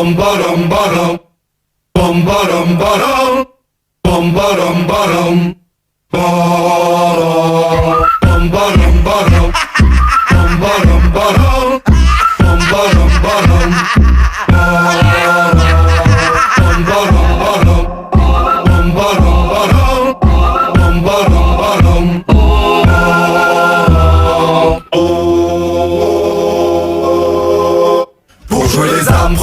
bum bum bum bum bum bum bum bum bum bum bum bum pour jouer les âmes,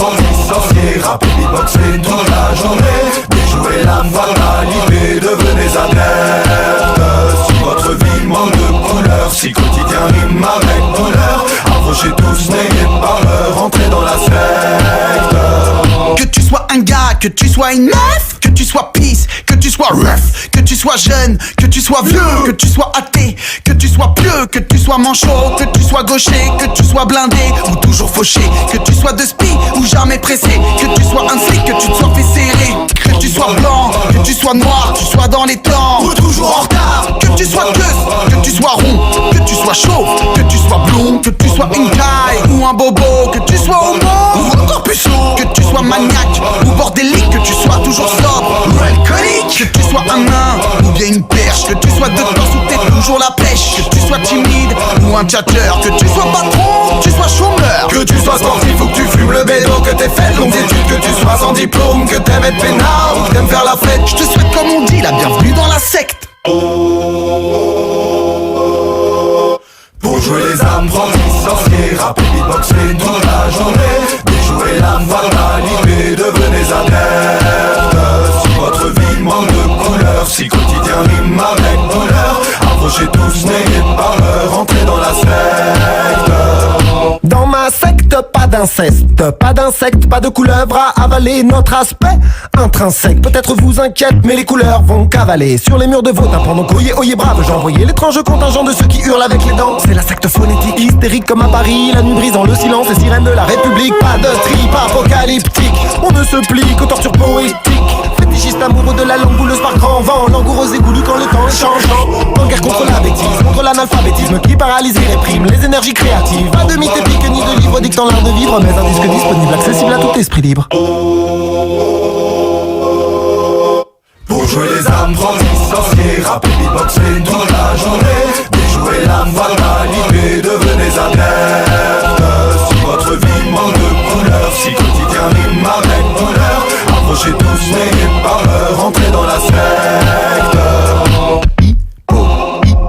sorciers, rapper, beatboxer toute la journée, déjouer l'âme, voilà l'idée, devenez adeptes. Si votre vie manque de couleur, si quotidien rime avec douleur, approchez tous, n'ayez pas peur, entrez dans la secte. Que tu sois un gars, que tu sois une meuf, que tu sois peace, que tu sois rough, que tu sois jeune, que tu sois vieux, que tu sois athée, que tu sois pieux, que tu sois manchot, que tu sois gaucher, que tu sois blindé ou toujours fauché, que tu sois de spi ou jamais pressé, que tu sois un flic, que tu te sois fait serrer, que tu sois blanc, que tu sois noir, que tu sois dans les temps ou toujours en retard, que tu sois queue, que tu sois rond, que tu sois chauve, que tu sois blond, que tu sois une caille ou un bobo, que tu sois homo ou encore plus chaud, que tu sois maniaque ou bordélique, que tu sois toujours sobre ou alcoolique, que tu sois un nain ou bien une perche, que tu sois de force ou t'es toujours la pêche, que tu sois timide ou un tchatcheur, que tu sois patron, que tu sois chômeur, que tu sois sportif ou que tu fumes le bédo, que t'aies fait de longues études, que tu sois sans diplôme, que t'aimes être peinard ou que t'aimes faire la fête. Je te souhaite, comme on dit, la bienvenue dans la secte. Pour jouer les âmes, sorciers, rapper, beatboxer toute la journée, déjouer l'âme, voilà l'idée, devenez adeptes. Si votre vie manque de couleur, si quotidien rime avec douleur, approchez tous, n'ayez pas peur, entrez dans la secte. Dans ma secte, pas d'inceste, pas d'insectes, pas de couleuvre à avaler. Notre aspect intrinsèque peut-être vous inquiète, mais les couleurs vont cavaler sur les murs de vos tympans. Donc oyez, oyez brave, j'envoyais l'étrange contingent de ceux qui hurlent avec les dents. C'est la secte phonétique, hystérique comme à Paris, la nuit brisant le silence, les sirènes de la République. Pas de trip apocalyptique, on ne se plie qu'aux tortures poétiques. Fétichiste amoureux de la langue bouleuse par grand vent, langoureux et goulu quand le temps est changeant. En guerre contre la bêtise, contre l'analphabétisme qui paralyse et réprime les énergies créatives. Pas de mythe épique ni de livre dictant l'art de vivre, mais un disque disponible, accessible à tout esprit libre. Pour jouer les âmes, sorciers, rapper, beatboxer toute la journée, déjouer l'âme, voilà l'idée, devenez adeptes. Si votre vie manque de couleur, si quotidien rime avec douleur, approchez tous, n'ayez pas peur, entrez dans la secte.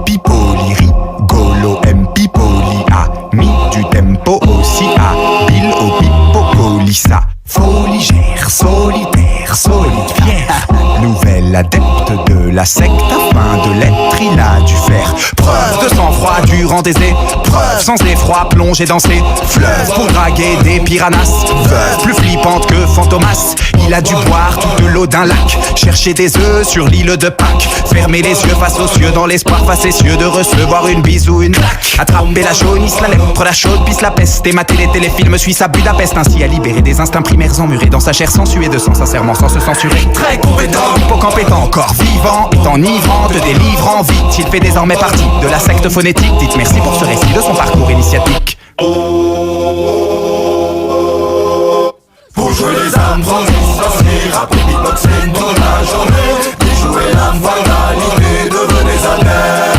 Pipoli, rigolo, pipoli, ami du tempo aussi, habile au pipopolissa. Foligère, solitaire, solidaire, nouvel adepte de la secte, afin de l'être il a dû faire preuve de sang-froid durant des épreuves, sans effroi plongé dans ses fleuves pour draguer des piranhas, veuve plus flippante que Fantomas. Il a dû boire toute l'eau d'un lac, chercher des œufs sur l'île de Pâques, fermer les yeux face aux cieux dans l'espoir facétieux de recevoir une bise ou une claque. Attraper la jaunisse, la lèpre, la chaude, pisse la peste, et mater les téléfilms suisses à Budapest, ainsi à libérer des instincts primaires emmurés dans sa chair sans suer de sang, sincèrement sans se censurer. Très compétent, hippocampe encore vivant, est enivrant, te délivrant vite. Il fait désormais partie de la secte phonétique. Dites merci pour ce récit de son parcours initiatique. Pour jouer les âmes, sorciers, rapper, beatboxer toute la journée, déjouer l'âme, voilà l'idée, devenez adeptes.